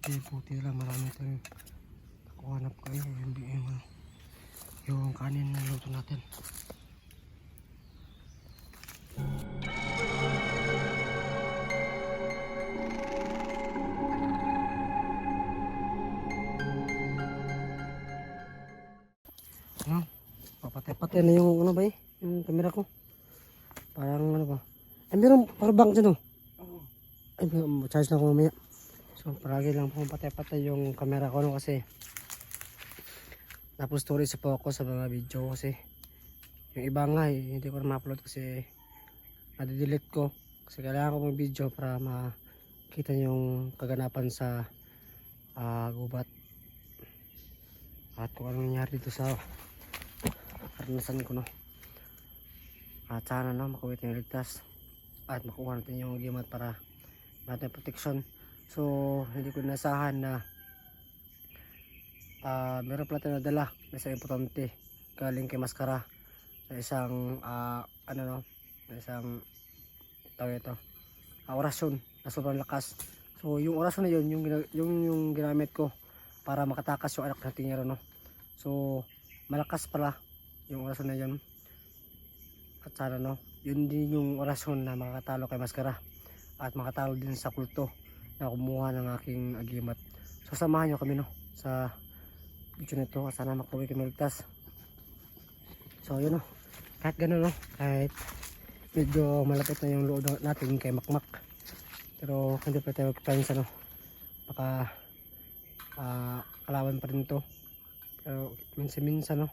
Puti lang, marami tayong nakuhanap kayo. Yung kanin na luto natin. Ano? Papatay-patay na yung ano ba eh? Yung camera ko. Parang ano ba? Ay meron power bank dyan oh. Ay charge na ko mamaya. So paragi lang po patay-patay yung camera ko no, kasi tapos storage po ako sa mga video kasi yung iba nga eh, hindi ko na ma-upload kasi nadidelete ko kasi kailangan ko mag video para makita yung kaganapan sa gubat at kung ano nangyari dito sa karanasan ko no. At sana no makawit ng ligtas at makuha natin yung gimat para natin protection. So hindi ko nasahan na meron pala tayo nadala na isang importante galing kay Maskara na isang ano no, na isang tawag ito orasyon na sobrang lakas. So yung orasyon na yun yung ginamit ko para makatakas yung anak ng tingero no. So malakas pala yung orasyon na yun at sana no yun din yung orasyon na makakatalo kay Maskara at makatalo din sa kulto na kumuha ng aking agimat. So samahan nyo kami no sa video nito, sana makuwi kami ligtas. So yun no, kahit gano'n no, kahit medyo malapit na yung load natin kay Makmak, pero hindi pa tayo magpapansa no, baka kalawan pa rin to. Pero minsan no,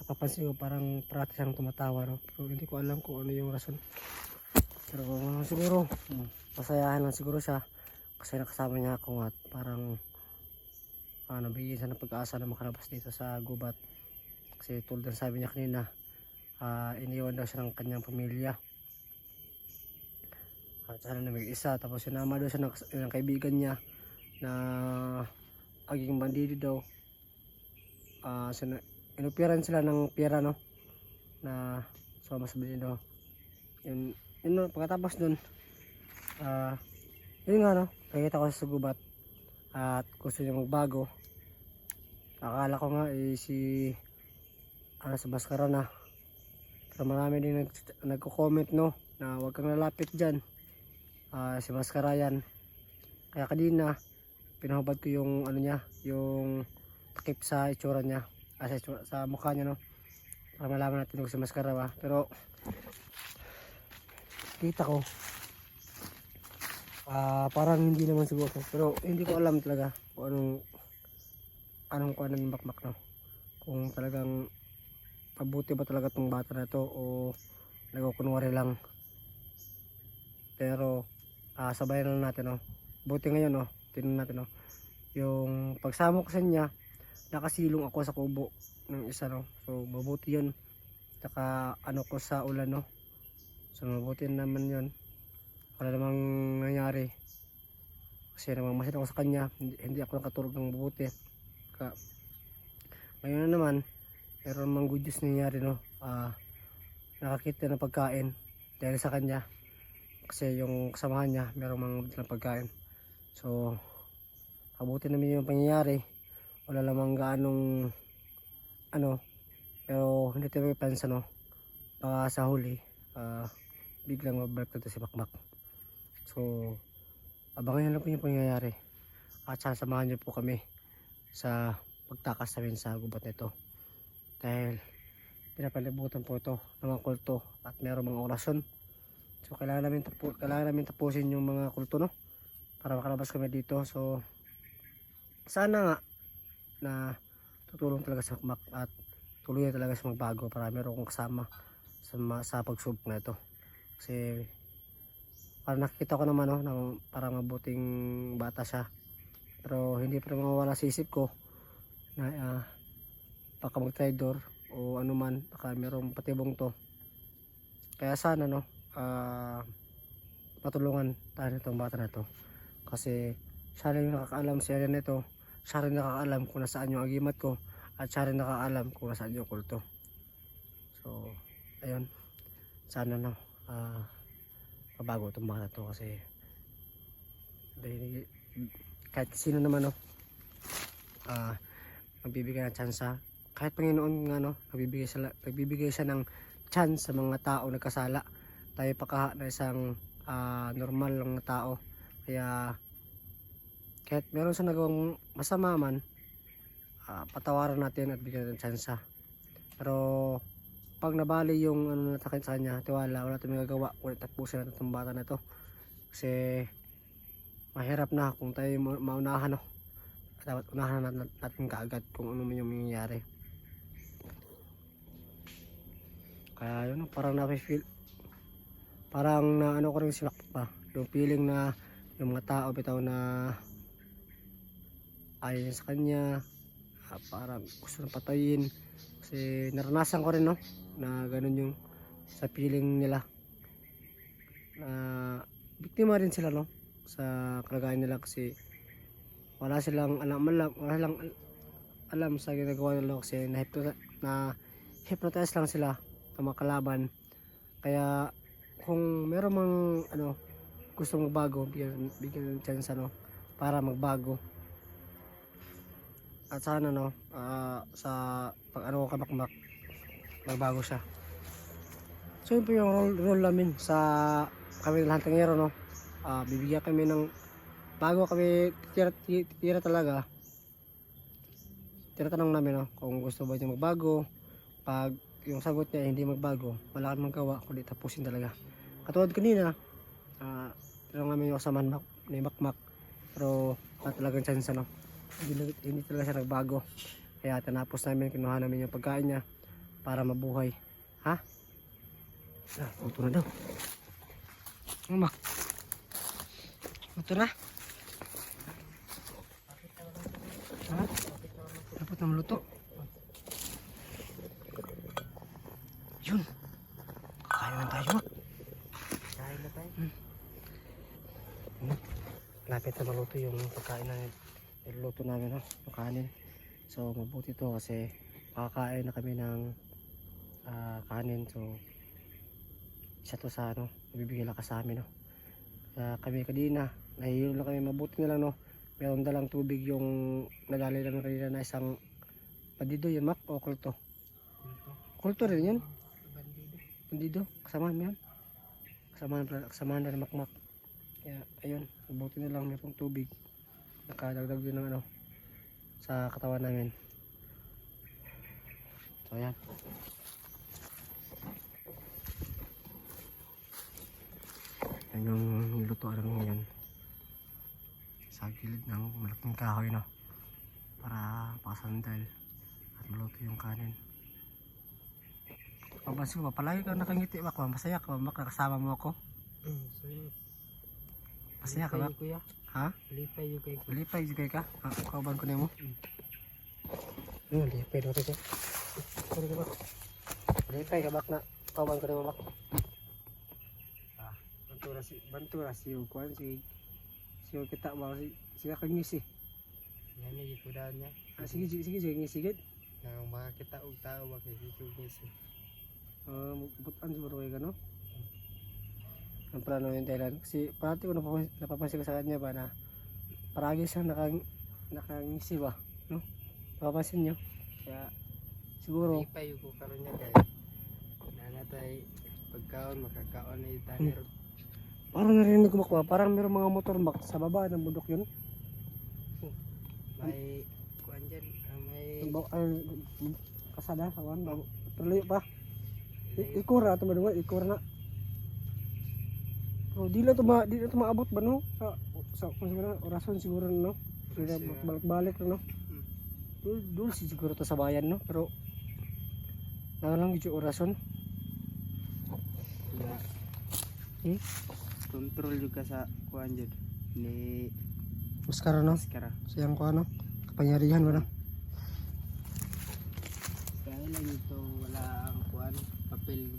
napapansin ko parang parati siyang tumatawa no, pero hindi ko alam kung ano yung rason. Pero siguro masayahan lang siguro siya kasi nakasama niya ako at parang nabigyan siya ng pag-asa na makalabas dito sa gubat. Kasi tulad ng sabi niya kanina, iniwan daw siya ng kanyang pamilya at sana na mag-isa, tapos sinama daw siya ng kaibigan niya na aging bandido daw. Inupiran sila ng pera no, na sumama sa bandido. Yun no, pagkatapos dun yun nga no, nakikita ko sa gubat at gusto niya magbago. Akala ko nga si sa Maskara na, pero marami din nagko-comment no na huwag kang lalapit dyan, si Maskara yan. Kaya kanina pinahubad ko yung ano niya, yung takip sa itsura niya, sa mukha niya no, para malaman natin kung si Maskara ba. Pero kita ko parang hindi naman siguro, pero hindi ko alam talaga kung anong ng Makmak no, kung talagang mabuti ba talaga tong bata na to o nagkukunwari lang. Pero sabayan lang natin no, buti ngayon no, tingnan natin no, yung pagsamo ko sa niya nakasilong ako sa kubo ng isa no, so mabuti yun. Saka ano ko sa ulan no, so mabuti naman yun, wala namang nangyari kasi namamasid ako sa kanya, hindi ako nakatulog ng mabuti. Ngayon na naman meron mang good news nangyari no, nakakita ng pagkain dahil sa kanya kasi yung kasamahan niya meron mang ng pagkain. So mabuti naman yung pangyayari, wala lamang gaanong ano, pero hindi tayo magpansa no, baka sa huli biglang mabalik na si Makmak. So abangan lang po yung pangyayari at sasamahan niyo po kami sa pagtakas namin sa gubat nito dahil pinapalibutan po ito ng mga kulto at mayroong mga orasyon. So kailangan namin tapusin yung mga kulto no, para makalabas kami dito. So sana nga na tutulong talaga sa Makmak at tuloy talaga sa magbago para meron kong kasama sa pagsubok na ito. Kasi parang nakikita ko naman no, na parang mabuting bata siya, pero hindi pa mawala sa isip ko na baka mag-traitor o anuman, baka merong patibong to. Kaya sana no, patulungan tayo nitong bata na to kasi siya rin nakakaalam sa area nito, siya rin nakakaalam kung nasaan yung agimat ko at siya rin nakakaalam kung nasaan yung kulto. So ayun, sana no mabago itong bata to kasi kahit sino naman, no, magbibigay ng tsansa. Kahit Panginoon nga, no, nagbibigay siya ng chance sa mga tao nagkasala. Tayo pa na isang normal lang na tao. Kaya kahit meron siya nagawang masama man, patawaran natin at bigyan ng tsansa. Pero pag nabali yung natakin sa kanya, tiwala, wala tayong magagawa. Ulit tapusin natin itong bata na to. Kasi mahirap na kung tayo maunahan, no. Dapat unahan natin kaagad kung ano man yung mangyayari. Kaya yun, parang na-feel, parang na ano ko rin silak pa. Yung feeling na yung mga tao bitaw na ayaw sa kanya, parang gusto na patayin. Kasi naranasan ko rin, no, na ganun yung sa feeling nila. Na biktima rin sila, no, sa kalagayan nila kasi wala silang alam sa ginagawa nila kasi na-hypnotize lang sila ng mga kalaban. Kaya kung meron mang gustong magbago, bigyan ng chance, no, para magbago. At sana, no, sa pag kabakbak, magbago siya. So yun po yung role namin sa kami lahat ng hero, no. Bibigyan kami ng bago kami tira talaga. Tinatanong namin, no, kung gusto ba niya magbago. Pag yung sagot niya hindi magbago, wala kang magawa kundi tapusin talaga. Katulad kanina, tinanong namin yung kasamahan ni Makmak, pero wala talagang chance, no. Hindi talaga siya nagbago. Kaya tinapos namin, kinuha namin yung pagkain niya para mabuhay. Ito na daw. Mak, ito na. Dapat na maluto. Yun. Kakain na tayo, Mak. Kain na tayo. Lapit na maluto yung pagkain na niluto namin, no, yung kanin. So mabuti to kasi makakain na kami ng kanin. So isa to sa ibibigay lang sa amin, no. Kami kanina nahihilo na kami, mabuti na lang, no, meron dalang tubig yung nadali namin kanina na isang bandido. Yun, Mak, o kulto? Kulto rin yun. Bandido, kasamahan mo yan. Kasamahan na Makmak. Kaya ayun, mabuti na lang mayroong tubig. Nakadagdag yun ng sa katawan namin. So ayan. Yan yung lutuan namin ngayon. Sa gilid ng malaking kahoy, no, para pasandal at maluto yung kanin. Papansin ko ba, palagi ka nakangiti, Mak. Masaya ka ba, Mak, nakasama mo ako? Masaya ka ba? Kuya. Ha? Lipay yung kay kuya. Lipay juga ka? Kauban ko na mo? Lipay doon ka. Sorry ka, Mak. Lipay ka, Mak, na kauban ko na mo, Mak. Bantu na si Ukuan, si kita ba, siya kagngisi. Yan na yung kuda niya. Sige, ngisi. Nang makakita og tao makikigis. Butan siguro kayo, no? Ang plano yung Thailand. Kasi parati ko napapansin ko sa kanya ba na paragi siyang nakangisi ba, no? Napapansin nyo? Kaya siguro Lipay yung karon niya kay nanatay pagkaon makakaon na itanir. parang narinig ko, Mak, parang mayroong mga motor, Mak, sa baba ng bundok yun. May kuan dyan, may Kasada, kawan, terlayo pa. Ikor na ito ba? Ikor na. Oh, di na ito maabot ba, no? Sa orason siguro, no? Balik-balik, no? Dul siguro ito sa bayan, no? Pero lang yung orason. kontrol juga sa kuan dyan ni Maskara, no? Maskara. Siyang ko, no? Kapangyarihan mo, no? Kaya lang ito wala ang kuan papel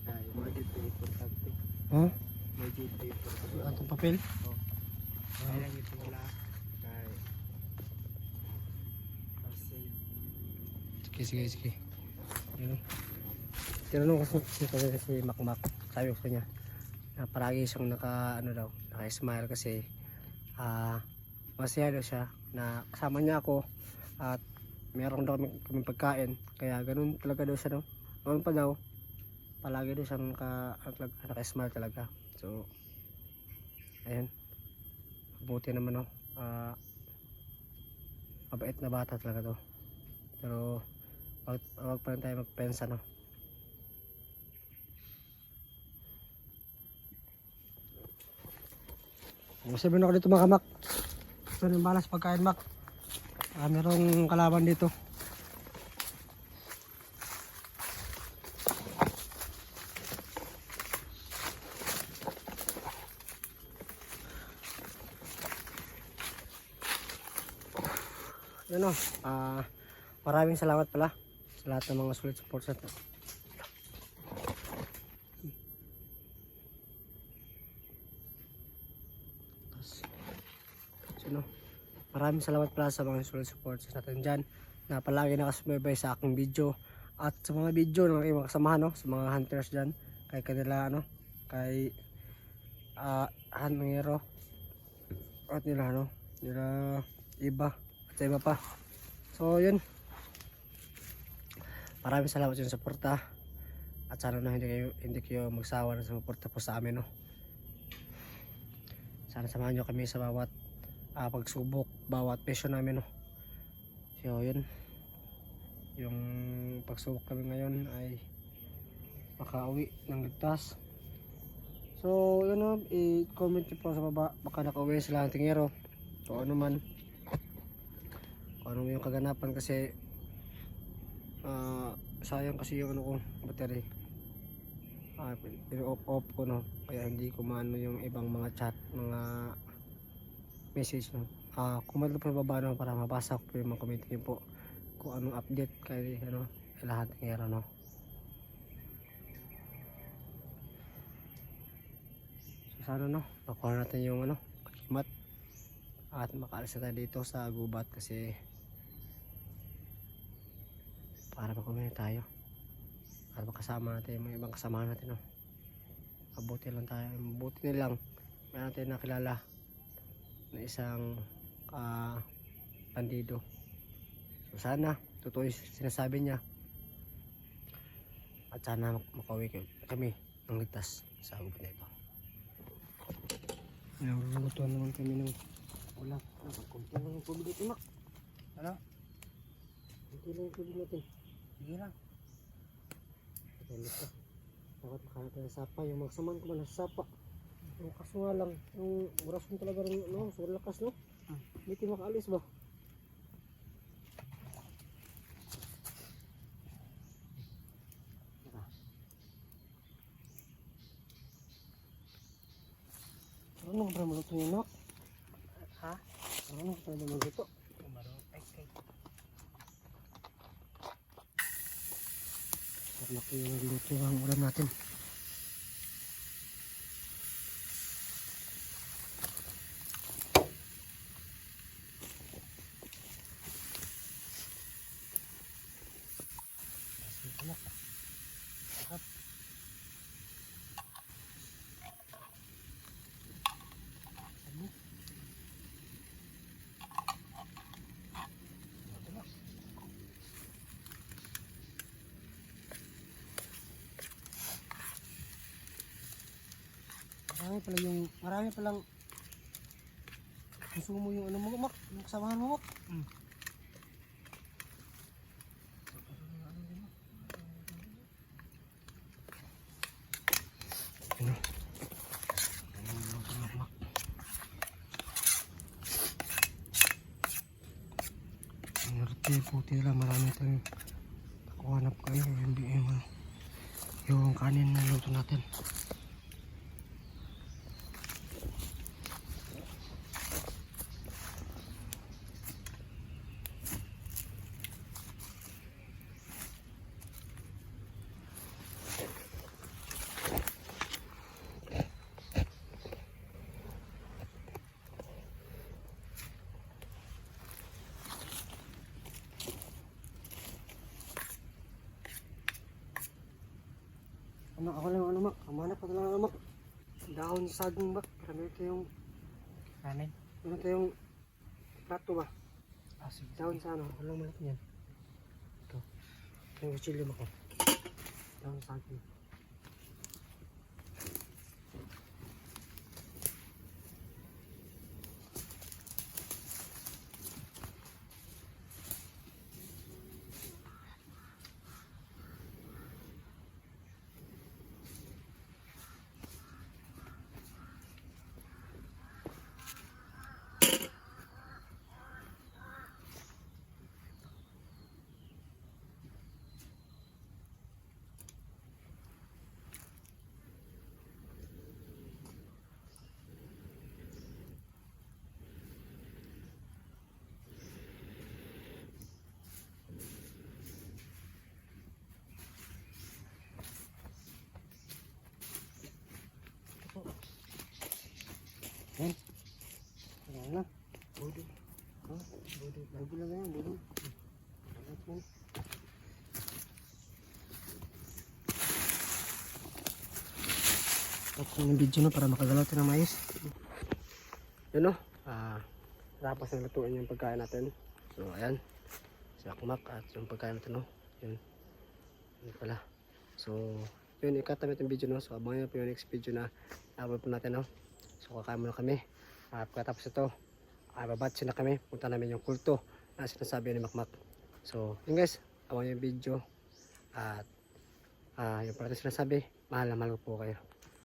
kay emergency importante. Oh? Emergency importante. Atong papel? Kaya lang ito wala kay kasi Sige. Yun. Tinanong kasi si Makmak, sabi ko sa kanya na paragi siyang naka-smile kasi masaya daw siya na kasama niya ako at meron daw kami pagkain. Kaya ganun talaga daw siya, no? Noon pa daw, palagi daw siyang naka-smile talaga. So, ayun. Buti naman, no? Mabait na bata talaga to. Pero, wag pa rin tayo magpensa, no? Sabihin ako dito mga kamak. Ito yung balas pagkain, mak. Merong kalaban dito. Yun o. Maraming salamat pala sa lahat ng mga solid supports natin. So, maraming salamat pala sa mga solid supports natin dyan na palagi nakasubaybay sa aking video at sa mga video ng aking mga kasamahan, no? Sa mga hunters dyan, kay kanila, ano, kay Hanmero at nila, ano, nila iba at sa iba pa. So yun, maraming salamat sa suporta at sana na hindi kayo magsawa na sumuporta po sa amin, no? Sana samahan nyo kami sa bawat pagsubok, bawat mission namin, no? So yun, yung pagsubok kami ngayon ay makauwi ng ligtas. So yun, no, i-comment nyo po sa baba baka nakauwi sila ng tingero o ano man, kung ano yung kaganapan, kasi sayang kasi yung ano ko battery, off ko, no? Kaya hindi ko maano yung ibang mga chat, mga message, no? Comment po sa baba, no, para mabasa ko po yung mga comment niyo po kung anong update kay, ano, lahat ng era, no? So sana, no, makuha natin yung ano, kakimat at makaalis na tayo dito sa gubat, kasi para makuha tayo, para makasama natin yung mga ibang kasama natin, no? Mabuti lang tayo, mabuti nilang meron natin nakilala na isang bandido. So sana totoo yung sinasabi niya at sana makauwi kami ng ligtas sa gubat na ito. Nalulutuan naman kami ng ulam. Kunti lang yung tubig dito, mak. Ano? Kunti lang yung tubig natin. Sige lang. Pagkalit ka. Dapat makahanap tayo ng sapa. Yung magsaman ko man sa sapa. Yung kaso nga lang, yung oras mo talaga rin, no? Sobrang lakas, no? Hindi tayo makaalis ba? Ano ba maluto niya, Nok? Ha? Ano ba maluto? Sarap yung naluto ang ulam natin. Marami palang konsumo yung ano mo, mak, yung kasamahan mo, mak. Puti lang, marami tayong nakuhanap kayo, hindi yung kanin na luto natin. Ako lang, ano, mak, kamanap pa lang, mak, dahon sa saging, mak, para meron tayong kanin, meron tayong plato ba? Ah, sige. Down sa ano, walang malit niyan. Ito. Yung kutsilyo mo ko. Down sa akin. Yan. Ayan na. Budo. Oh, Budo. budo lang yan, budo. Alat mo. Tapos yung video no para makagalaw tayo ng mais. Yun no. Tapos na lutuin yung pagkain natin. So ayan. Si Akmak at yung pagkain natin no. Yun. Yun pala. So yun, ikatamit yung video no. So abangan nyo po yung next video na upload po natin no. So kakain muna kami. Pagkatapos ito, babatsi na kami. Punta namin yung kulto na sinasabi ni Makmak. So yun guys, abangan yung video. At yung pala sinasabi, mahal na mahal ko po kayo.